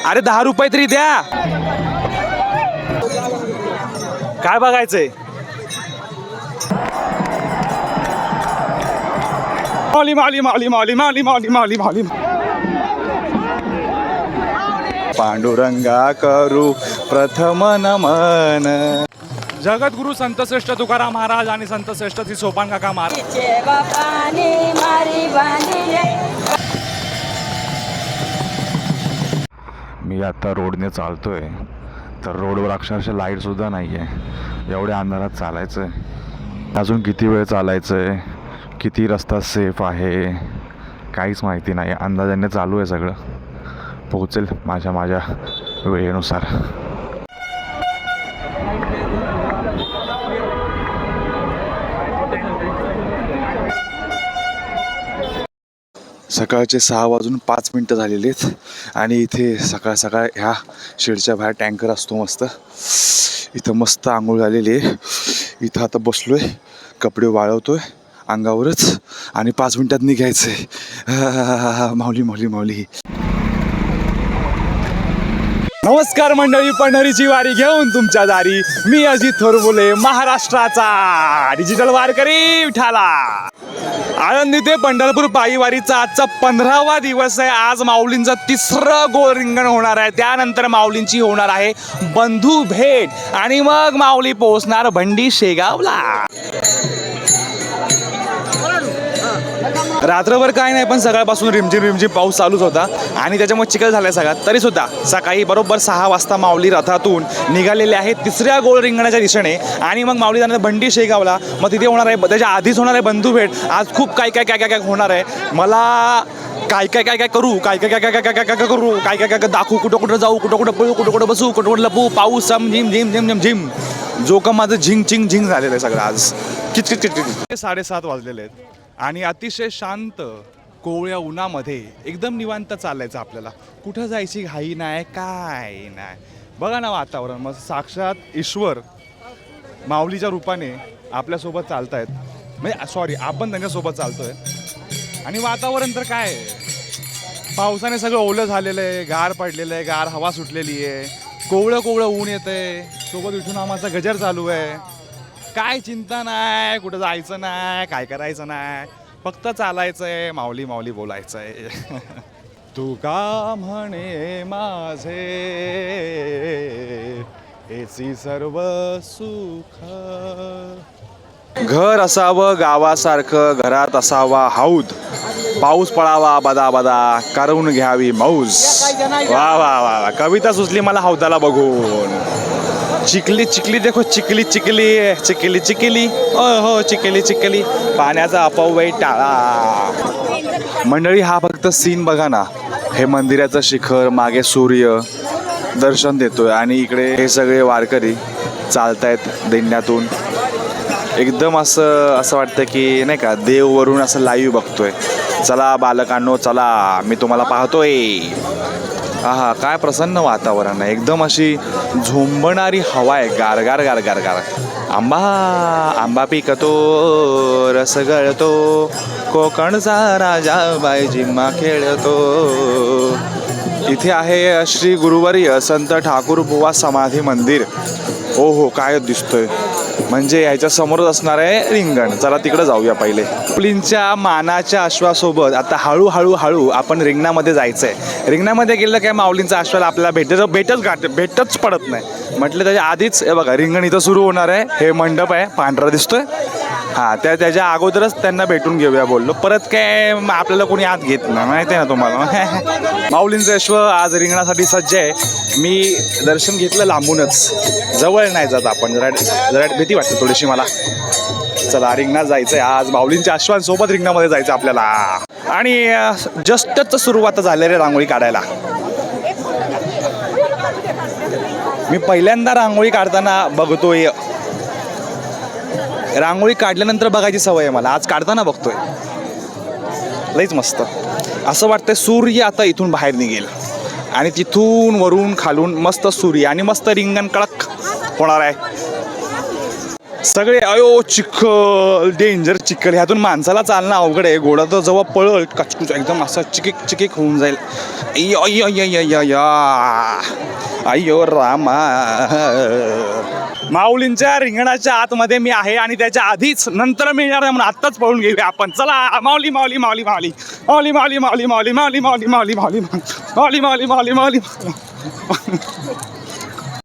अरे 10 रुपये तरी द्या. काय बघायचंय? माऊली माऊली माऊली माऊली माऊली माऊली माऊली माऊली. पांडुरंगा करू प्रथम नमन. जगद्गुरु संत श्रेष्ठ तुकाराम महाराज आणि संत श्रेष्ठ श्री सोपान काका महाराज. मी आता रोडने चालतोय तर रोडवर अक्षरशः लाईट सुद्धा नाही आहे. एवढ्या अंधारात चालायचं आहे. अजून किती वेळ चालायचं आहे, किती रस्ता सेफ आहे काहीच माहिती नाही. अंदाजाने चालू आहे सगळं. पोहोचेल माझ्या वेळेनुसार. सकाळचे 6:05 झालेले आहेत आणि इथे सकाळ सकाळ ह्या शेडच्या बाहेर टँकर असतो मस्त. इथं मस्त आंघोळ झालेली आहे. इथं आता बसलो आहे, कपडे वाळवतो आहे अंगावरच आणि 5 मिनटात निघायचं आहे. माऊली माऊली माऊली. नमस्कार मंडळी, पंढरीची वारी घेऊन तुमच्या दारी मी अजित थोरबोले, महाराष्ट्राचा डिजिटल वारकरी विठाला. आळंदी ते पंढरपूर पायी वारीचा आजचा 15वा दिवस आहे. आज माऊलींचं 3रं गोल रिंगण होणार आहे. त्यानंतर माऊलींची होणार आहे बंधू भेट आणि मग माऊली पोहोचणार भंडी शेगावला. रात्रभर काय नाही, पण सकाळपासून रिमझिम पाऊस चालूच होता आणि त्याच्यामुळे चिखल झालाय सगळा. तरीसुद्धा सकाळी बरोबर 6 वाजता माऊली रथातून निघालेले आहेत 3ऱ्या गोल रिंगणाच्या दिशेने. आणि मग माऊली जाणार भंडी शेगावला. मग तिथे होणार आहे, त्याच्या आधीच होणार आहे बंधू भेट. आज खूप काय होणार आहे. मला काय करू, काय करू, काय दाखवू, कुठं जाऊ, कुठं पळू, कुठं बसू, कुठं लपू. पाऊस झिम झिम झिम झिम झिम जोकं माझं झिंग झालेलं आहे सगळं आज. किचकिच. 7:30 वाजलेले आहेत आणि अतिशय शांत कोवळ्या उन्हामध्ये एकदम निवांत चालायचं आपल्याला. कुठं जायची घाई नाही, काय नाही. बघा ना वातावरण, मग साक्षात ईश्वर माऊलीच्या रूपाने आपल्यासोबत चालतायत. म्हणजे सॉरी, आपण त्यांच्यासोबत चालतोय. आणि वातावरण तर काय आहे, पावसाने सगळं ओलं झालेलं आहे, गार पडलेलं आहे, गार हवा सुटलेली आहे, कोवळं ऊन येतं आहे, सोबत विठू नामाचा गजर चालू आहे. काय चिंता नाही, कुठं जायचं नाही, काय करायचं नाही, फक्त चालायचंय, माऊली माऊली बोलायचंय. तू का म्हणे माझे एसी सर्व सुख. घर असावं गावासारखं, घरात असावा हौद, पाऊस पडावा बदा बदा, करून घ्यावी मौज. वा वा वा, कविता सुचली मला हौदाला बघून. चिखली देखो, चिखली हो चिखली पाण्याचा अपव्यय टाळा. मंडळी, हा फक्त सीन बघा ना. हे मंदिराचं शिखर, मागे सूर्य दर्शन देतोय आणि इकडे हे सगळे वारकरी चालतायत दिंड्यातून. एकदम असं वाटतं की नाही का, देववरून असं लाईव्ह बघतोय. चला बालकांनो चला, मी तुम्हाला पाहतोय. हा काय प्रसन्न वातावरण आहे. एकदम अशी झोंबणारी हवा आहे, गार. आंबा पिकतो, रस गळतो, कोकणचा राजा बायजिम्मा खेळतो. इथे आहे श्री गुरुवर्य संत ठाकूर बुवा समाधी मंदिर. हो काय दिसतोय, म्हणजे ह्याच्या समोरच असणार आहे रिंगण. चला तिकडे जाऊया पहिले. आपलींच्या मानाच्या अश्वासोबत आता हळू आपण रिंगणामध्ये जायचंय. रिंगणामध्ये गेलं काय, माऊलींचा अश्वाला आपल्याला भेटच पडत नाही. म्हटलं त्याच्या आधीच हे बघा, रिंगण इथं सुरू होणार आहे. हे मंडप आहे, पांढरा दिसतोय. त्याच्या अगोदरच त्यांना भेटून घेऊया बोललो. परत काय आपल्याला कोणी आत घेत नाही, माहिती आहे ना तुम्हाला. माऊलींचं अश्व आज रिंगणासाठी सज्ज आहे. मी दर्शन घेतलं लांबूनच, जवळ नाही जात आपण. जरा भीती वाटते थोडीशी मला. चला रिंगणात जायचंय आज, माऊलींच्या अश्वांसोबत रिंगणामध्ये जायचं आपल्याला. आणि जस्टच सुरुवात झालेली रांगोळी काढायला. मी पहिल्यांदा रांगोळी काढताना बघतोय. रांगोळी काढल्यानंतर बघायची सवय आहे मला, आज काढताना बघतोय. लईच मस्त असं वाटतंय. सूर्य आता इथून बाहेर निघेल आणि तिथून वरून खालून मस्त सूर्य आणि मस्त रिंगण कडक होणार आहे. सगळे अयो चिखल, डेंजर चिखल. ह्यातून माणसाला चालणं अवघड आहे. घोडा तर जेव्हा पळल कचकुच एकदम असं चिकीक चिकीक होऊन जाईल. अय्यो अय्यो अय्यो अय्यो अय्यो अय्यो रामा. माऊलींच्या रिंगणाच्या आतमध्ये मी आहे आणि त्याच्या आधीच नंतर मिळणार आहे म्हणून आत्ताच पळून घेऊया आपण. चला माऊली माऊली माऊली माऊली माऊली माऊली माऊली माऊली माऊली माऊली माऊली माऊली माऊली माऊली माऊली माऊली.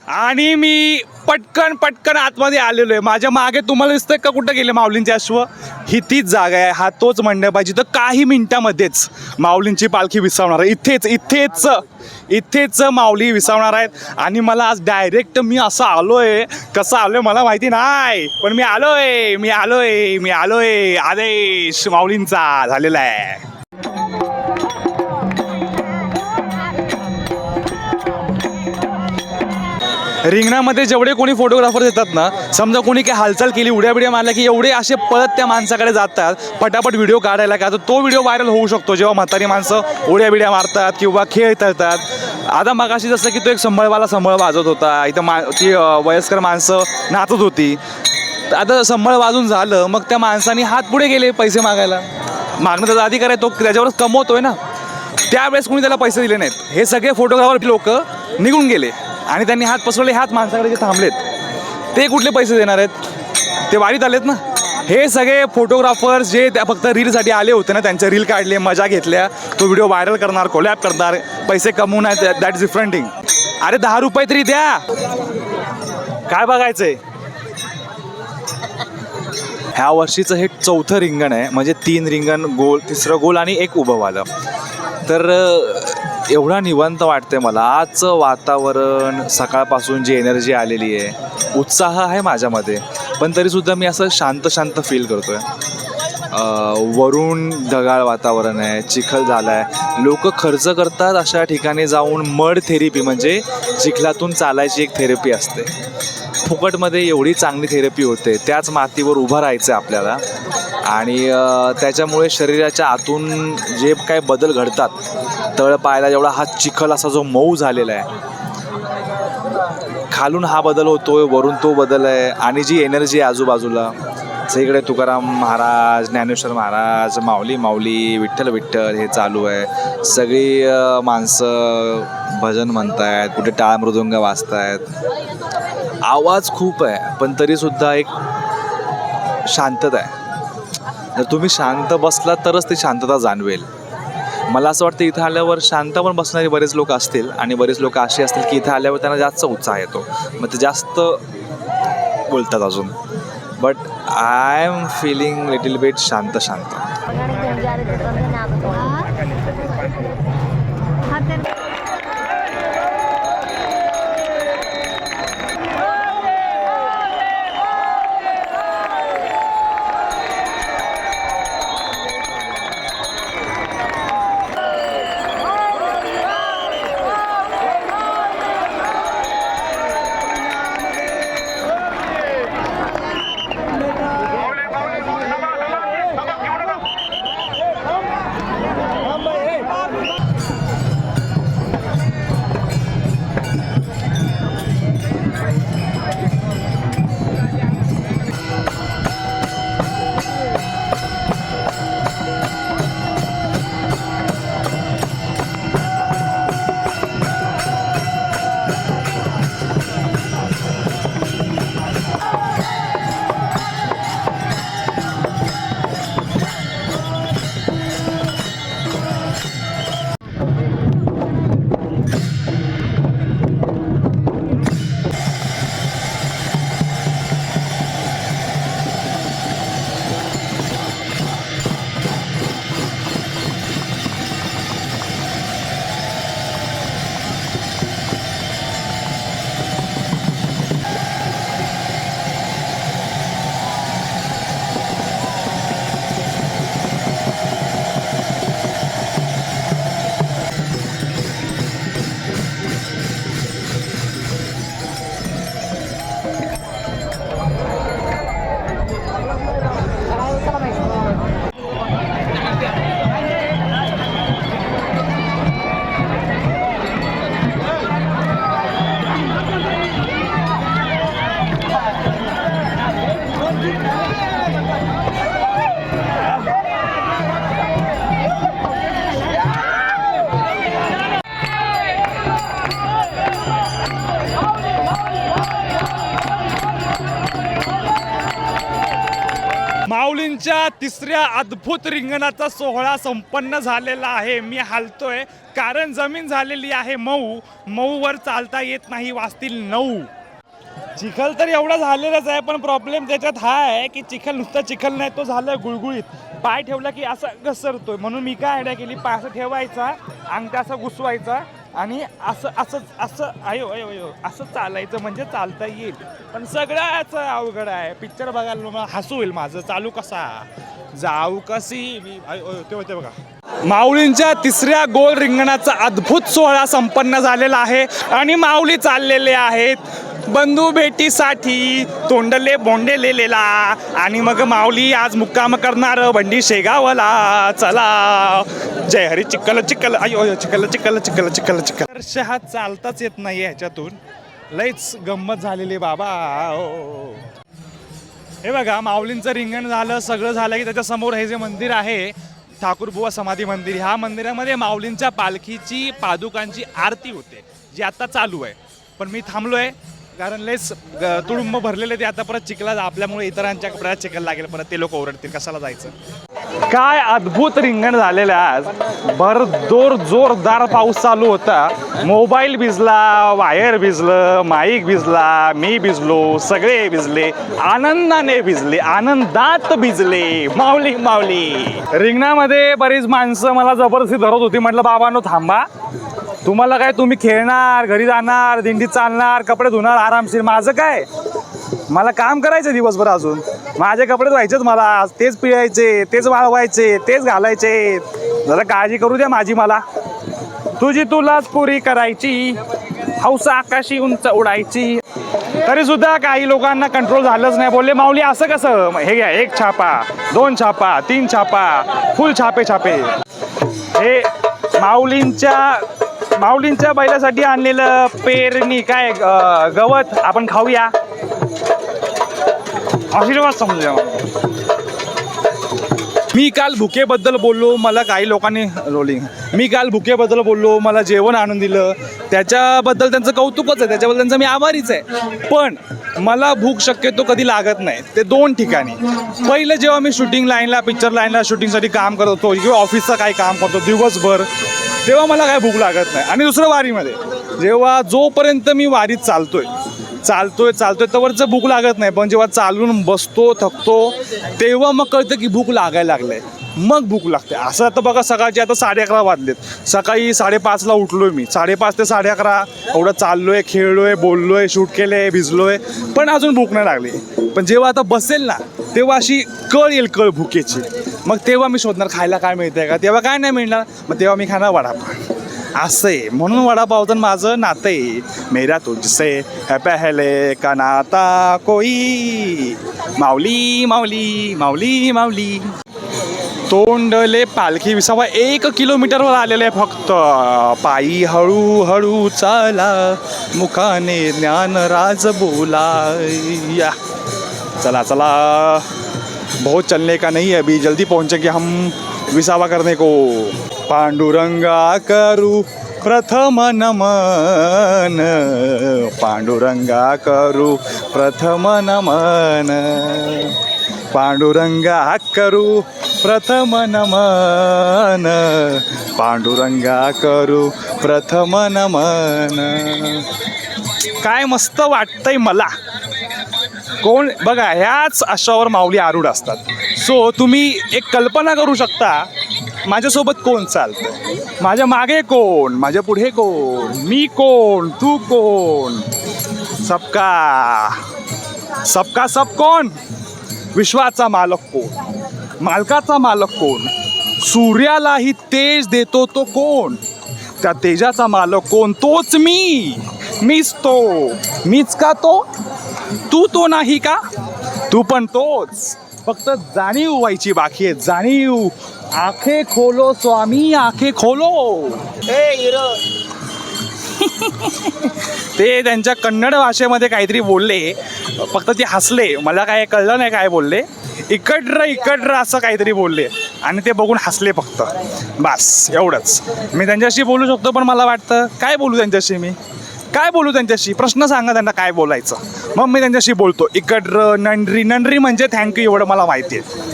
आणि मी पटकन पटकन आतमध्ये आलेलो आहे. माझ्या मागे तुम्हाला दिसतंय का कुठं गेले माऊलींचे अश्व? ही तीच जागा आहे, हा तोच मंडप आहे जिथं काही मिनिटामध्येच माऊलींची पालखी विसावणार आहे. इथेच इथेच इथेच माऊली विसावणार आहेत. आणि मला आज डायरेक्ट मी असं आलोय, कसं आलोय मला माहिती नाही, पण मी आलोय मी आलोय मी आलोय. आदेश माऊलींचा झालेला आहे. रिंगणामध्ये जेवढे कोणी फोटोग्राफर येतात ना, समजा कोणी काय हालचाल केली, उड्या बिड्या मारल्या की एवढे असे पळत त्या माणसाकडे जातात पटापट व्हिडिओ काढायला. का तर तो व्हिडिओ व्हायरल होऊ शकतो जेव्हा म्हातारी माणसं उड्या बिड्या मारतात किंवा खेळ खेळतात. आता मगाशी जसं की तो एक संबळवाला संबळ वाजवत होता, इथं ती वयस्कर माणसं नाचत होती. आता संबळ वाजून झालं मग त्या माणसाने हात पुढे गेले पैसे मागायला. मागणं त्याचा अधिकार आहे, तो त्याच्यावरच कमवतोय ना. त्यावेळेस कोणी त्याला पैसे दिले नाहीत. हे सगळे फोटोग्राफर लोक निघून गेले आणि त्यांनी हात पसरवले. हात माणसाकडे जे थांबलेत ते कुठले पैसे देणार आहेत? ते वारीत आलेत ना. हे सगळे फोटोग्राफर्स जे त्या फक्त रीलसाठी आले होते ना, त्यांचे रील काढले, मजा घेतल्या, तो व्हिडिओ व्हायरल करणार, कोलॅब करणार, पैसे कमवणार, दॅट इज डिफरंट थिंग. अरे 10 रुपये तरी द्या. काय बघायचंय? ह्या वर्षीचं हे 4थं रिंगण आहे, म्हणजे 3 रिंगण गोल, 3रं गोल आणि 1 उभं वालं. तर एवढा निवांत वाटतंय मला. आजचं वातावरण, सकाळपासून जी एनर्जी आलेली आहे, उत्साह आहे माझ्यामध्ये, पण तरीसुद्धा मी असं शांत शांत फील करतोय. वरून ढगाळ वातावरण आहे, चिखल झाला आहे. लोक खर्च करतात अशा ठिकाणी जाऊन मड थेरपी, म्हणजे चिखलातून चालायची एक थेरपी असते. फुकटमध्ये एवढी चांगली थेरपी होते. त्याच मातीवर उभं राहायचं आहे आपल्याला आणि त्याच्यामुळे शरीराच्या आतून जे काही बदल घडतात, तळ पायाला जेवढा हा चिखल असा जो मऊ झालेला आहे, खालून हा बदल होतोय, वरून तो बदल आहे. आणि जी एनर्जी आहे आजूबाजूला सगळीकडे तुकाराम महाराज, ज्ञानेश्वर महाराज, माऊली माऊली, विठ्ठल विठ्ठल हे चालू आहे. सगळी माणसं भजन म्हणतायत, कुठे टाळ मृदुंग वाजतायत. आवाज खूप आहे पण तरीसुद्धा एक शांतता आहे. जर तुम्ही शांत बसलात तरच ती शांतता जाणवेल. मला असं वाटतं इथं आल्यावर शांत पण बसणारे बरेच लोक असतील आणि बरेच लोक असे असतील की इथं आल्यावर त्यांना जास्त उत्साह येतो, मग ते जास्त बोलतात अजून. But I am feeling little bit शांत शांत. माऊलींच्या तिसऱ्या अद्भुत रिंगणाचा सोहळा संपन्न झालेला आहे. मी हालतोय कारण जमीन झालेली आहे मऊ. मऊवर चालता येत नाही, वाजतील 9. चिखल तर एवढा झालेलाच आहे, पण प्रॉब्लेम त्याच्यात हा आहे की चिखल नुसता चिखल नाही, तो झालं गुळगुळीत. पाय ठेवला की असं घसरतोय. म्हणून मी काय आयडिया केली, पाय असं ठेवायचा, अंगठा असं घुसवायचा आणि असं असं असं अयो अयो अयो असं चालायचं, म्हणजे चालता येईल. पण सगळ्याच अवघड आहे. पिक्चर बघायला मला हसू होईल माझं. चालू कसा जाऊ कशी मी ते बघा. माऊलींच्या तिसऱ्या गोल रिंगणाचा अद्भुत सोहळा संपन्न झालेला आहे आणि माऊली चाललेले आहेत बंधू भेटीसाठी तोंडले बोंडेलेला. आणि मग माऊली आज मुक्काम करणार बंडी शेगावला. चला जय हरी चिक्कल चिक्कल अयो चिक्कल चिक्कल चिक्कल चिक्कल चिक्कल. हा चालताच येत नाही ह्याच्यातून, लईच गंमत झालेली बाबा. हे बघा माऊलींचं रिंगण झालं, सगळं झालं की त्याच्या समोर हे जे मंदिर आहे ठाकूरबुवा समाधी मंदिर, ह्या मंदिरामध्ये माऊलींच्या पालखीची पादुकांची आरती होते, जी आता चालू आहे. पण मी थांबलोय कारण लेस तुडुंब भरलेले ते. आता परत चिखला आपल्यामुळे इतरांच्या कपड्यात चिखल लागेल, परत ते लोक ओरडतील कशाला जायचं. काय अद्भुत रिंगण झालेलं आज. जोरदार पाऊस चालू होता. मोबाईल भिजला, वायर भिजलं, माईक भिजला, मी भिजलो, सगळे भिजले, आनंदाने भिजले, आनंदात भिजले. माऊली माऊली. रिंगणामध्ये बरीच माणसं मला जबरदस्ती धरत होती. म्हटलं बाबांनो थांबा, तुम्हाला काय, तुम्ही खेळणार, घरी जाणार, दिंडीत चालणार, कपडे धुणार आरामशीर. माझं काय, मला काम करायचं दिवसभर. अजून माझे कपडे धुवायचेच मला, तेच पिळायचे, तेच वाळवायचे, तेच घालायचे. जरा काळजी करू द्या माझी मला. तुझी तुलाच पुरी करायची, हौस आकाशी उंच उडायची. तरी सुद्धा काही लोकांना कंट्रोल झालंच नाही. बोलले माऊली असं कसं, हे घ्या 1 छापा 2 छापा 3 छापा, फुल छापे छापे. हे माऊलींच्या बैलासाठी आणलेलं पेरणी काय गवत आपण खाऊया, आशीर्वाद समजूया. मी काल भुकेबद्दल बोललो, मला काही लोकांनी भुकेबद्दल बोललो, मला जेवण आणून दिलं, त्याच्याबद्दल त्यांचं कौतुकच आहे, त्याच्याबद्दल त्यांचं मी आभारीच आहे. पण मला भूक शक्यतो कधी लागत नाही. ते 2 ठिकाणी. पहिलं जेव्हा मी शूटिंग लाईनला, पिक्चर लाईनला शूटिंगसाठी काम करत होतो किंवा ऑफिसचं काही काम करतो दिवसभर, तेव्हा मला काय भूक लागत नाही. आणि दुसरं वारीमध्ये, जेव्हा जोपर्यंत मी वारीत चालतोय तोवरचं भूक लागत नाही. पण जेव्हा चालून बसतो, थकतो, तेव्हा मग कळतं की भूक लागायला लागलंय, मग भूक लागते. असं आता बघा, सकाळचे आता 11:30 वाजलेत. सकाळी 5:30ला उठलोय मी. 5:30 ते 11:30 एवढं चाललोय, खेळलोय, बोललोय, शूट केलंय, भिजलोय, पण अजून भूक नाही लागली. पण जेव्हा आता बसेल ना, तेव्हा अशी कळ येईल, कळ भुकेची. मग तेव्हा मी शोधणार खायला काय मिळतंय का. तेव्हा काय नाही मिळणार, मग तेव्हा मी खाणार वडापाव. असं आहे. म्हणून वडापावचं माझं नातं आहे. मेरा तुझसे है पहले का नाता कोई. माऊली माऊली माऊली माऊली. तोंडले पालखी विसावा 1 किलोमीटरवर आलेलं आहे फक्त. पायी हळूहळू चाला, मुखाने ज्ञानराज बोला. या चला चला, बहुत चलने का नहीं है, अभी जल्दी पहुँचेंगे हम विसावा करने को. पांडुरंगा करू प्रथम नमन, पांडुरंगा करू प्रथम नमन, पांडुरंगा करू प्रथम नमन, पांडुरंगा करू प्रथम नमन. काय मस्त वाटतंय मला. कोण बघा, ह्याच अशावर माऊली आरूढ असतात. सो तुम्ही एक कल्पना करू शकता माझ्यासोबत कोण चालतं, माझ्या मागे कोण, माझ्या पुढे कोण, मी कोण, तू कोण. सबका सब कोण. विश्वाचा मालक कोण, मालकाचा मालक कोण, सूर्यालाही तेज देतो तो कोण, त्या तेजाचा मालक कोण, तोच मीच तो. मीच का तो, तू तो नाही का, तू पण तोच. फक्त जाणीव व्हायची बाकी आहे, जाणीव. आंखें खोलो स्वामी, आंखें खोलो. ते त्यांच्या कन्नड भाषेमध्ये काहीतरी बोलले, फक्त ते हसले. मला काय कळलं नाही काय बोलले. इकडं असं काहीतरी बोलले आणि ते बघून हसले फक्त. बस एवढंच. मी त्यांच्याशी बोलू शकतो, पण मला वाटतं काय बोलू त्यांच्याशी, मी काय बोलू त्यांच्याशी. प्रश्न सांगा त्यांना काय बोलायचं, मग मी त्यांच्याशी बोलतो. नंड्री म्हणजे थँक्यू, एवढं मला माहिती आहे.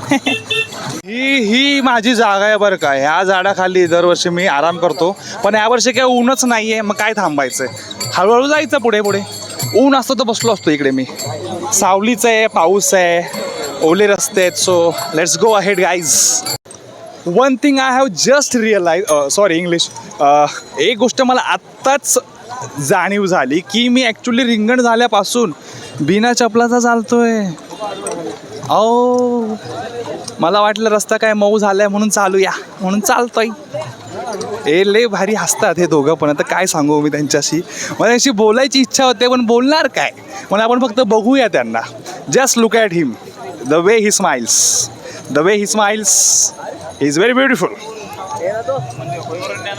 ही माझी जागा आहे बरं का. ह्या झाडाखाली दरवर्षी मी आराम करतो, पण यावर्षी काय ऊनच नाही आहे, मग काय थांबायचंय, हळूहळू जायचं पुढे पुढे. ऊन असतं तर बसलो असतो इकडे मी. सावलीच आहे, पाऊस आहे, ओले रस्ते आहेत. So let's go ahead guys. One thing I have just realise, sorry English, एक गोष्ट मला आत्ताच जाणीव झाली की मी ॲक्च्युली रिंगण झाल्यापासून बिना चपलाचा चालतोय. ओ, मला वाटलं रस्ता काय मऊ झालाय म्हणून चालूया, म्हणून चालतोय. हे लय भारी हसतात हे दोघं पण. आता काय सांगू मी त्यांच्याशी, मला त्यांच्याशी बोलायची इच्छा होते पण बोलणार काय. मला आपण फक्त बघूया त्यांना. Just look at him, the way he smiles, the way he smiles is very beautiful.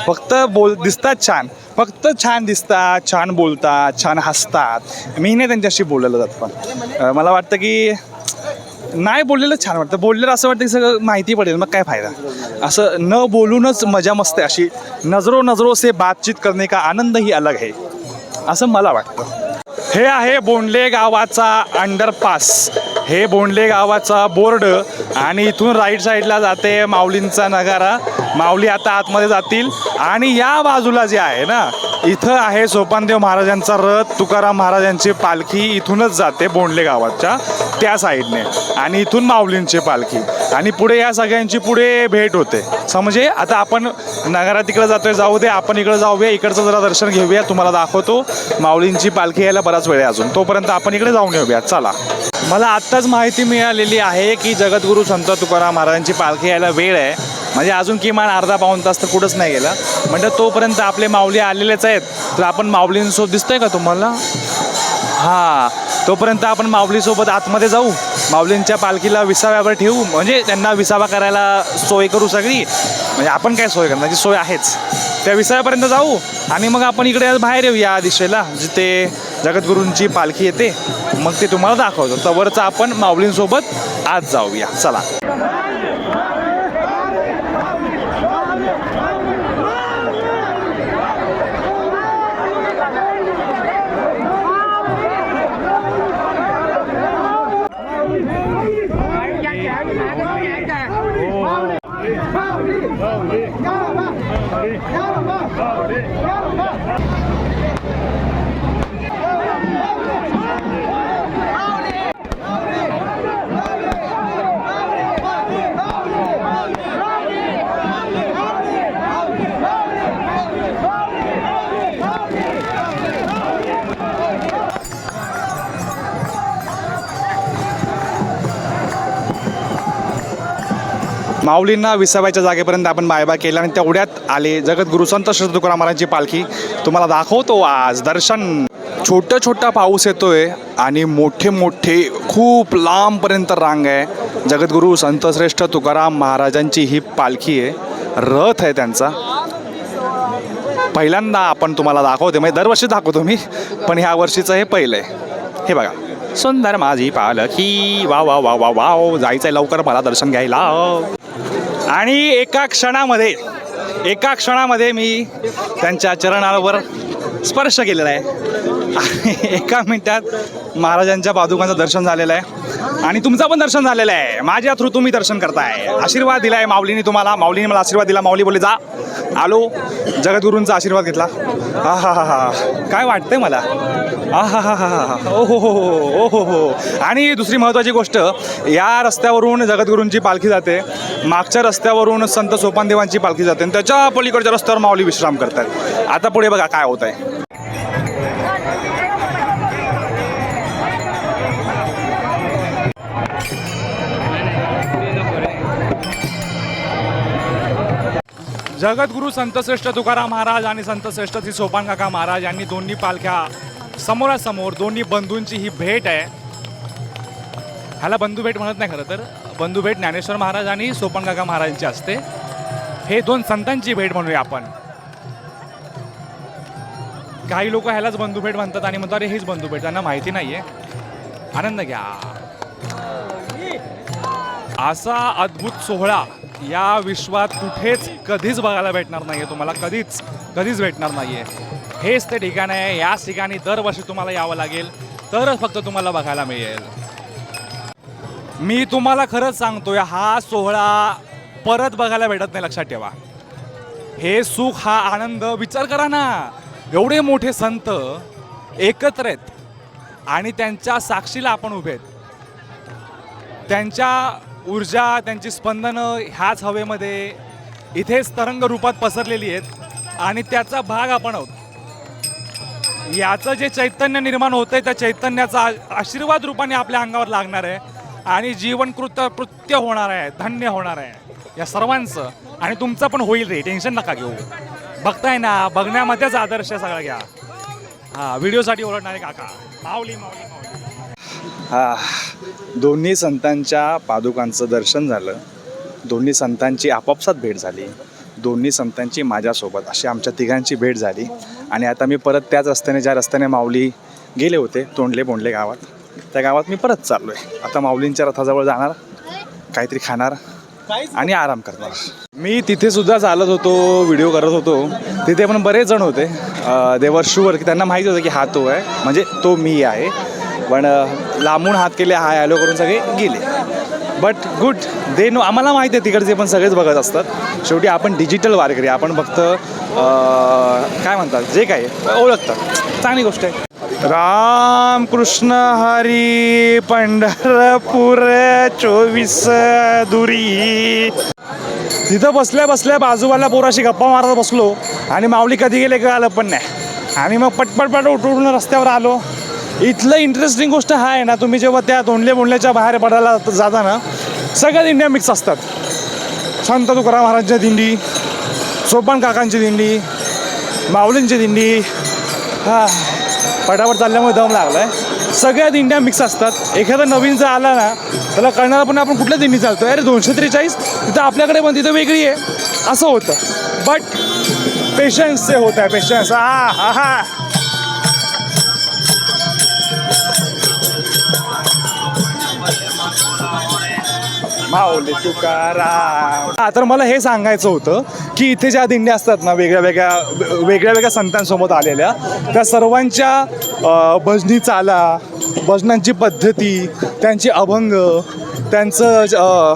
फक्त दिसतात छान, फक्त छान दिसतात, छान बोलतात, छान हसतात. मी नाही त्यांच्याशी बोलायला जात, पण मला वाटतं की नाही बोललेलं छान वाटतं. बोललेलं असं वाटतं की सगळं माहिती पडेल, मग काय फायदा. असं न बोलूनच मजा मस्त अशी नजरो से बातचीत करणे का आनंद ही अलग है, असं मला वाटतं. हे आहे बोंडले गावाचा अंडरपास, हे बोंडले गावाचा बोर्ड, आणि इथून राईट साईडला जाते माऊलींचा नगारा. माऊली आता आतमध्ये जातील, आणि या बाजूला जे आहे ना, इथं आहे सोपानदेव महाराजांचा रथ, तुकाराम महाराजांची पालखी इथूनच जाते बोंडले गावाच्या त्या साईडने, आणि इथून माऊलींची पालखी, आणि पुढे या सगळ्यांची पुढे भेट होते. समजे आता आपण नगारा तिकडे जातोय, जाऊ दे, आपण इकडे जाऊया, इकडचं जरा दर्शन घेऊया. तुम्हाला दाखवतो माऊलींची पालखी यायला बराच वेळ आहे अजून, तोपर्यंत आपण इकडे जाऊन येऊया. चला. मला आत्ताच माहिती मिळालेली आहे की जगद्गुरू संत तुकाराम महाराजांची पालखी यायला वेळ आहे, म्हणजे अजून किमान अर्धा पाऊण तास तर कुठंच नाही गेला. म्हणजे तोपर्यंत आपले माऊली आलेलेच आहेत. तर आपण माऊलींसोबत दिसतंय का तुम्हाला? हां, तोपर्यंत आपण माऊलीसोबत आतमध्ये जाऊ, माऊलींच्या पालखीला विसाव्यावर ठेवू, म्हणजे त्यांना विसावा करायला सोय करू सगळी. म्हणजे आपण काय सोय करण्याची सोय आहेच, त्या विसाव्यापर्यंत जाऊ, आणि मग आपण इकडे बाहेर येऊ या दिशेला जिथे जगद्गुरूंची पालखी येते. मग ते तुम्हाला दाखवतो. तवरचं आपण माऊलींसोबत आज जाऊया. चला. माऊलींना विसाव्याच्या जागेपर्यंत आपण बाय केला, आणि तेवढ्यात आले जगद्गुरू संत श्री तुकाराम महाराजांची पालखी. तुम्हाला दाखवतो आज दर्शन. छोटा पाऊस येतोय, आणि मोठे खूप लांबपर्यंत रांग आहे. जगद्गुरू संतश्रेष्ठ तुकाराम महाराजांची ही पालखी आहे, रथ आहे त्यांचा. पहिल्यांदा आपण तुम्हाला दाखवते, म्हणजे दरवर्षी दाखवतो मी, पण ह्या वर्षीचं हे पहिलं आहे. हे बघा, सुंदर माझी पालखी, वा वा वा वा वाव. जायचंय लवकर मला दर्शन घ्यायला. आणि एका क्षणामध्ये मी त्यांच्या चरणावर स्पर्श केलेला आहे, आणि एका मिनिटात महाराजांच्या पादुकांचं दर्शन झालेलं आहे, आणि तुमचं पण दर्शन झालेलं आहे. माझ्या थ्रू तुम्ही दर्शन करताय. आशीर्वाद दिला आहे माऊलीने तुम्हाला, माऊलीने मला आशीर्वाद दिला. माऊली बोलले जा, आलो, जगद्गुरूंचा आशीर्वाद घेतला. हा हा हा हा, काय वाटतंय मला. हा हा हा हा हा, ओ हो हो हो हो हो. आणि दुसरी महत्त्वाची गोष्ट, या रस्त्यावरून जगद्गुरूंची पालखी जाते, मागच्या रस्त्यावरून संत सोपानदेवांची पालखी जाते, आणि त्याच्या पलीकडच्या रस्त्यावर माऊली विश्राम करतात. आता पुढे बघा काय होत आहे. जगद्गुरू संतश्रेष्ठ तुकाराम महाराज आणि संतश्रेष्ठ श्री सोपान काका महाराज यांनी दोन्ही पालख्या समोरासमोर, दोन्ही बंधूंची ही भेट आहे. ह्याला बंधू भेट म्हणत नाही, खरं तर बंधू भेट ज्ञानेश्वर महाराज आणि सोपान काका महाराजांची असते. हे दोन संतांची भेट म्हणूया आपण. काही लोक ह्यालाच बंधू भेट म्हणतात आणि म्हणतात अरे हीच बंधू भेट, त्यांना माहिती नाहीये. आनंद घ्या. असा अद्भुत सोहळा या विश्वात कुठेच कधीच बघायला भेटणार नाहीये तुम्हाला, कधीच भेटणार नाहीये. हेच ते ठिकाण आहे. याच ठिकाणी दरवर्षी तुम्हाला यावं लागेल, तरच फक्त तुम्हाला बघायला मिळेल. मी तुम्हाला खरंच सांगतोय, हा सोहळा परत बघायला भेटत नाही, लक्षात ठेवा. हे सुख, हा आनंद, विचार करा ना, एवढे मोठे संत एकत्र आहेत आणि त्यांच्या साक्षीला आपण उभे आहेत. त्यांच्या ऊर्जा, त्यांची स्पंदनं ह्याच हवेमध्ये इथेच तरंग रूपात पसरलेली आहेत आणि त्याचा भाग आपण आहोत. याचं जे चैतन्य निर्माण होतंय, त्या चैतन्याचा आशीर्वाद रूपाने आपल्या अंगावर लागणार आहे आणि जीवन कृत्य होणार आहे, धन्य होणार आहे या सर्वांचं. आणि तुमचं पण होईल रे, टेन्शन नका घेऊ. बघताय ना, बघण्यामध्येच आदर्श सगळं घ्या. हा, व्हिडिओसाठी ओरडणारे काका, माऊली माऊली माऊली. हा, दोन्ही संतांच्या पादुकांचं दर्शन झालं, दोन्ही संतांची आपापसात भेट झाली, दोन्ही संतांची माझ्यासोबत अशी आमच्या तिघांची भेट झाली. आणि आता मी परत त्याच रस्त्याने, ज्या रस्त्याने माऊली गेले होते, तोंडले बोंडले गावात, त्या गावात मी परत चाललो आहे. आता माऊलींच्या रथाजवळ जाणार, काहीतरी खाणार आणि आराम करणार. मी तिथे सुद्धा चालत होतो, व्हिडिओ करत होतो, तिथे पण बरेच जण होते. देवर शुअर की त्यांना माहिती होतं की हा तो आहे, म्हणजे तो मी आहे. पण लांबून हात केले, हाय हॅलो करून सगळे गेले. बट गुड, दे नो, आम्हाला माहिती आहे तिकडचे पण सगळेच बघत असतात. शेवटी आपण डिजिटल वारकरी, आपण फक्त काय म्हणतात, जे काय ओळखतात, चांगली गोष्ट आहे. राम कृष्ण हरी पंढरपूर 24 दुरी. तिथं बसल्या बसल्या बाजूवाल्या पोराशी गप्पा मारत बसलो आणि माऊली कधी गेले का आलं पण नाही. आणि मग पटपट उठून रस्त्यावर आलो. इथलं इंटरेस्टिंग गोष्ट हा आहे ना, तुम्ही जेव्हा त्या तोंडले बोंडल्याच्या बाहेर पडायला जाता ना, सगळ्या दिंड्या मिक्स असतात. संत तुकाराम महाराजांच्या दिंडी, सोपान काकांची दिंडी, माऊलींची दिंडी. हा, पटापट चालल्यामुळे दम लागला आहे. सगळ्या दिंड्या मिक्स असतात. एखादा नवीन जर आला ना, त्याला कळणार पण आपण कुठल्या दिंडी चालतो. अरे 243 तिथं आपल्याकडे पण तिथं वेगळी आहे, असं होतं. बट पेशन्स से होत आहे, पेशन्स. हा हा हा. माऊली तुकाराम. हा, तर मला हे सांगायचं होतं की इथे ज्या दिंड्या असतात ना, वेगळ्या वेगळ्या संतांसोबत आलेल्या, त्या सर्वांच्या भजनी चाला, भजनांची पद्धती, त्यांची अभंग, त्यांचं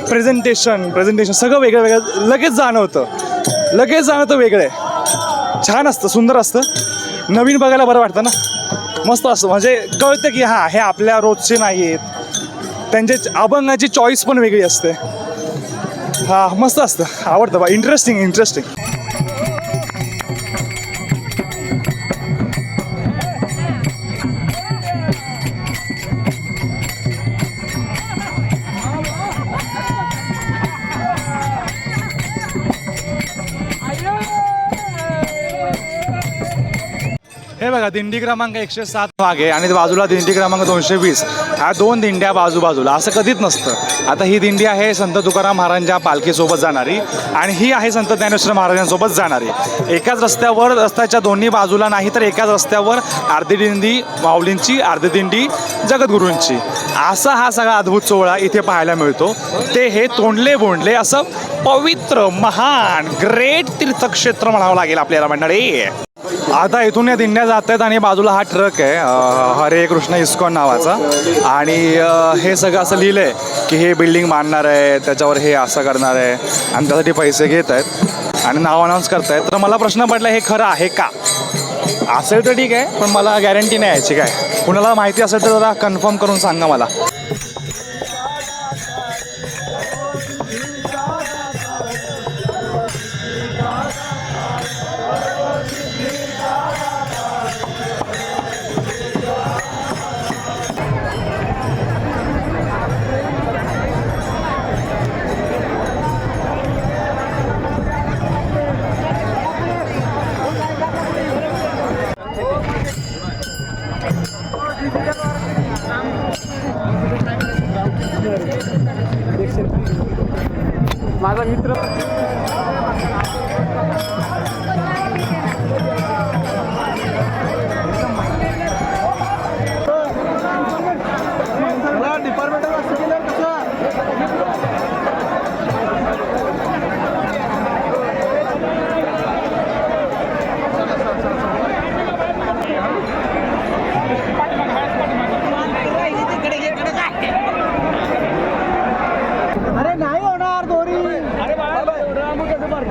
प्रेझेंटेशन सगळं वेगळं लगेच जाणवतं वेगळं आहे. छान असतं, सुंदर असतं, नवीन बघायला बरं वाटतं ना, मस्त असतं. म्हणजे कळतं की हां, हे आपल्या रोजचे नाही आहेत. त्यांचे अभंगाची चॉईस पण वेगळी असते. हा, मस्त असतं, आवडतं बा. इंटरेस्टिंग. हे बघा, दिंडी क्रमांक 107 मागे आणि बाजूला दिंडी क्रमांक 220. ह्या दोन दिंड्या बाजूबाजूला, असं कधीच नसतं. आता ही दिंडी आहे संत तुकाराम महाराजांच्या पालखीसोबत जाणारी आणि ही आहे संत ज्ञानेश्वर महाराजांसोबत जाणारी. एकाच रस्त्यावर, रस्त्याच्या दोन्ही बाजूला नाही तर एकाच रस्त्यावर अर्धी दिंडी माऊलींची, अर्धी दिंडी जगद्गुरूंची. असा हा सगळा अद्भुत सोहळा इथे पाहायला मिळतो. ते हे तोंडले बोंडले असं पवित्र, महान, ग्रेट तीर्थक्षेत्र म्हणावं लागेल आपल्याला मंडळी. आता इथून या दिंड्या जात आहेत आणि बाजूला हा ट्रक आहे हरे कृष्ण इस्कॉन नावाचा. आणि हे सगळं असं लिहिलं आहे की हे बिल्डिंग बांधणार आहे, त्याच्यावर हे असं करणार आहे आणि त्यासाठी पैसे घेत आहेत आणि नाव अनाऊन्स करत आहेत. तर मला प्रश्न पडला, हे खरं आहे का? असेल तर ठीक आहे, पण मला गॅरंटी नाही याची. काय कुणाला माहिती असेल तर जरा कन्फर्म करून सांगा मला.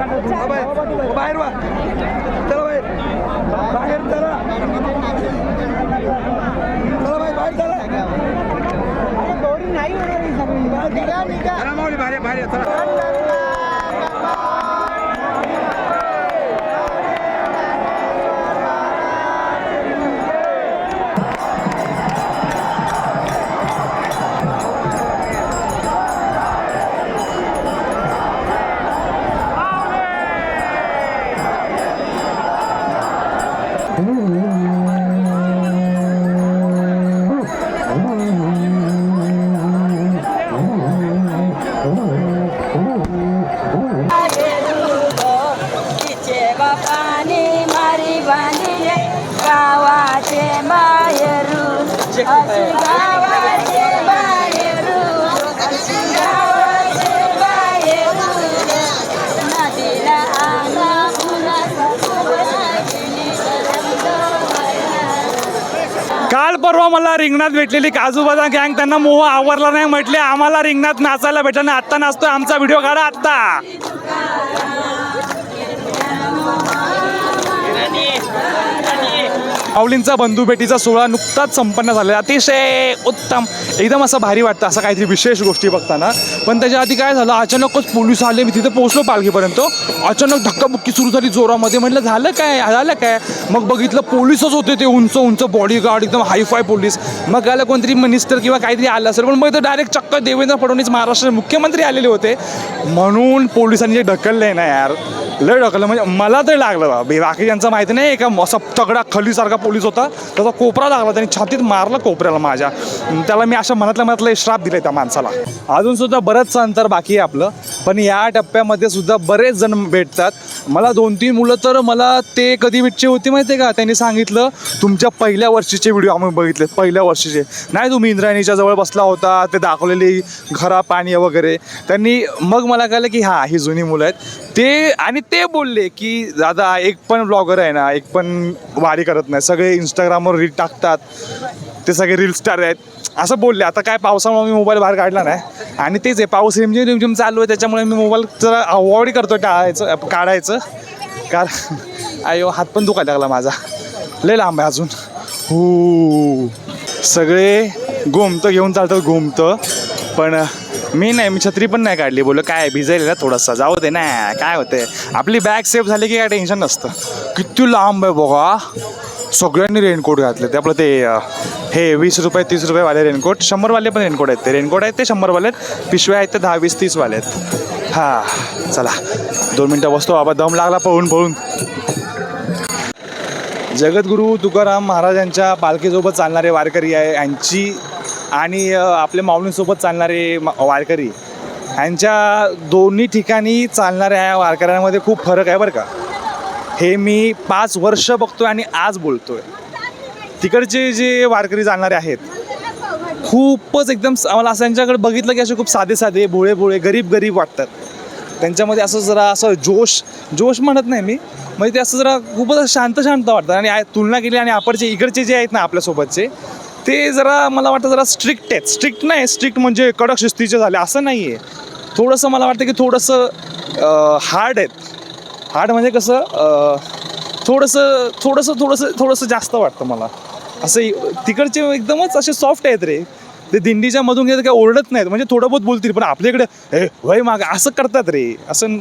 बाहेर वा, चला बाहेर, बाहेर चला, चला बाहेर चला. चला माऊली, बाहेर बाहेर चला. गावाचे माहेरू गावाचे माहेरू गावाचे माहेरू नदीला आला काल परवा मला रिंगणात भेटलेली काजू बदाम गँग, त्यांना मोह आवरला नाही, म्हटले आम्हाला रिंगणात नाचायला भेटलं नाही, आत्ता नाचतोय, आमचा व्हिडिओ काढा आत्ता. माऊलींचा बंधुभेटीचा सोहळा नुकताच संपन्न झालेला, अतिशय उत्तम, एकदम असं भारी वाटतं असं काहीतरी विशेष गोष्टी बघताना. पण त्याच्या आधी काय झालं, अचानकच पोलीस आले, मी तिथे पोहोचलो पालखीपर्यंत, अचानक धक्काबुक्की सुरू झाली जोरामध्ये. म्हटलं झालं काय, मग बघितलं पोलीसच होते, ते उंच उंच बॉडीगार्ड, एकदम हायफाय पोलीस. मग आलं कोणतरी मिनिस्टर किंवा काहीतरी आलं असेल, पण मग डायरेक्ट चक्क देवेंद्र फडणवीस महाराष्ट्र मुख्यमंत्री आलेले होते, म्हणून पोलिसांनी जे ढकललंय ना यार, लय ढकललं. म्हणजे मला तर लागलं, बाकीच्यांचं माहिती नाही, एका असा तगडा खलीसारखा पोलीस होता, त्याचा कोपरा लागला, त्यांनी छातीत मारलं कोपऱ्याला माझ्या. त्याला मी अशा मनातल्या श्राप दिले त्या माणसाला. अजून सुद्धा बरंचसं अंतर बाकी आहे आपलं, पण या टप्प्यामध्ये सुद्धा बरेच जण भेटतात मला. 2-3 मुलं तर मला ते कधी भेटचे होते माहिती आहे का, त्यांनी सांगितलं तुमच्या पहिल्या वर्षीचे व्हिडिओ आम्ही बघितले, पहिल्या वर्षीचे नाही, तुम्ही इंद्रायणीच्या जवळ बसला होता, ते दाखवलेली घरा पाणी वगैरे. त्यांनी मग मला कळलं की हां, ही जुनी मुलं आहेत ते. आणि ते बोलले की दादा एक पण ब्लॉगर आहे ना, एक पण वारी करत नाही, सगळे इंस्टाग्रामवर रील टाकतात, ते सगळे रील स्टार आहेत, असं बोलले. आता काय पावसामुळे मी मोबाईल बाहेर काढला नाही, आणि तेच आहे, पाऊस रिमझिम चालू आहे, त्याच्यामुळे मी मोबाईल जरा अवॉइड करतो काढायचं. कारण आयो हात पण दुखायला लागला माझा, लय लांब आहे अजून. हो, सगळे घुमतं घेऊन चालतं, घुमतं, पण मी छत्री पण नाही काढली. बोललो काय भिजायला ना थोडंसं, जाऊ दे ना, काय होते, आपली बॅग सेफ झाली की काय टेन्शन नसतं. किती लांब आहे बघा, सगळ्यांनी रेनकोट घातले. ते आपलं ते हे 20 रुपये 30 रुपयेवाले रेनकोट, 100वाले पण रेनकोट आहेत, ते रेनकोट आहेत ते 100वाले आहेत, पिशव्या आहेत ते 10 20 30 वाले आहेत. हां चला 2 मिनटं बसतो, बाबा दम लागला पळून. जगद्गुरू तुकाराम महाराजांच्या पालखीसोबत चालणारे वारकरी आहे यांची, आणि आपल्या माऊलींसोबत चालणारे वारकरी, यांच्या दोन्ही ठिकाणी चालणाऱ्या या वारकऱ्यांमध्ये खूप फरक आहे बरं का. हे मी 5 वर्ष बघतोय आणि आज बोलतोय. तिकडचे जे वारकरी जाणारे आहेत खूपच एकदम, आम्हाला असं त्यांच्याकडे बघितलं की असे खूप साधे भोळे गरीब वाटतात. त्यांच्यामध्ये असं जरा असं जोश म्हणत नाही मी, म्हणजे ते असं जरा खूपच शांत वाटतं. आणि तुलना केली आणि आपणचे इकडचे जे आहेत ना आपल्यासोबतचे, ते जरा मला वाटतं जरा स्ट्रिक्ट आहेत. स्ट्रिक्ट म्हणजे कडक शिस्तीचे झाले असं नाही आहे. थोडंसं मला वाटतं की थोडंसं हार्ड आहेत. हार्ड म्हणजे कसं, थोडंसं जास्त वाटतं मला. असं तिकडचे एकदमच असे सॉफ्ट आहेत रे, ते दिंडीच्या मधून घेत काय ओरडत नाहीत, म्हणजे थोडं बहुत बोलतील, पण आपल्या इकडे हे वय माग असं करतात रे, असं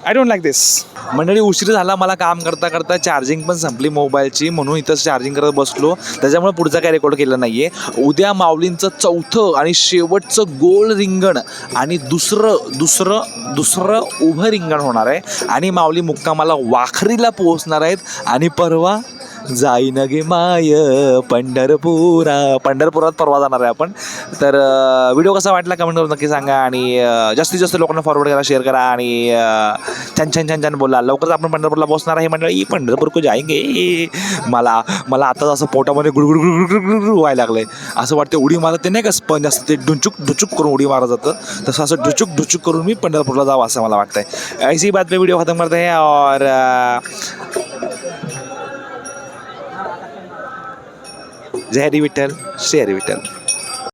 आय डोंट लाईक दिस. मंडळी उशीर झाला, मला काम करता चार्जिंग पण संपली मोबाईलची, म्हणून इथं चार्जिंग करत बसलो, त्याच्यामुळे पुढचा काय रेकॉर्ड केलं नाही आहे. उद्या माऊलींचं 4थं आणि शेवटचं गोल रिंगण आणि दुसरं उभं रिंगण होणार आहे, आणि माऊली मुक्कामाला वाखरीला पोहोचणार आहेत, आणि परवा जाईन गे माय पंढरपुरात परवा जाणार आहे आपण. तर व्हिडिओ कसा वाटला कमेंट करून नक्की सांगा, आणि जास्तीत जास्त लोकांना फॉरवर्ड करा, शेअर करा, आणि छान बोला. लवकरच आपण पंढरपूरला पोहोचणार आहे मंडळी. पंढरपूर को जाएंगे. मला आता असं पोटामध्ये गुडगुड व्हायला लागलंय, असं वाटतं उडी मारत ते नाही का स्पंज असतं, ते ढुचूक करून उडी मारत जातं, तसं असं ढुचूक करून मी पंढरपूरला जावं असं मला वाटतंय. ऐसी बात पे व्हिडिओ खत्म करते हैं, और जय हरी विठ्ठल, श्री हरी विठ्ठल.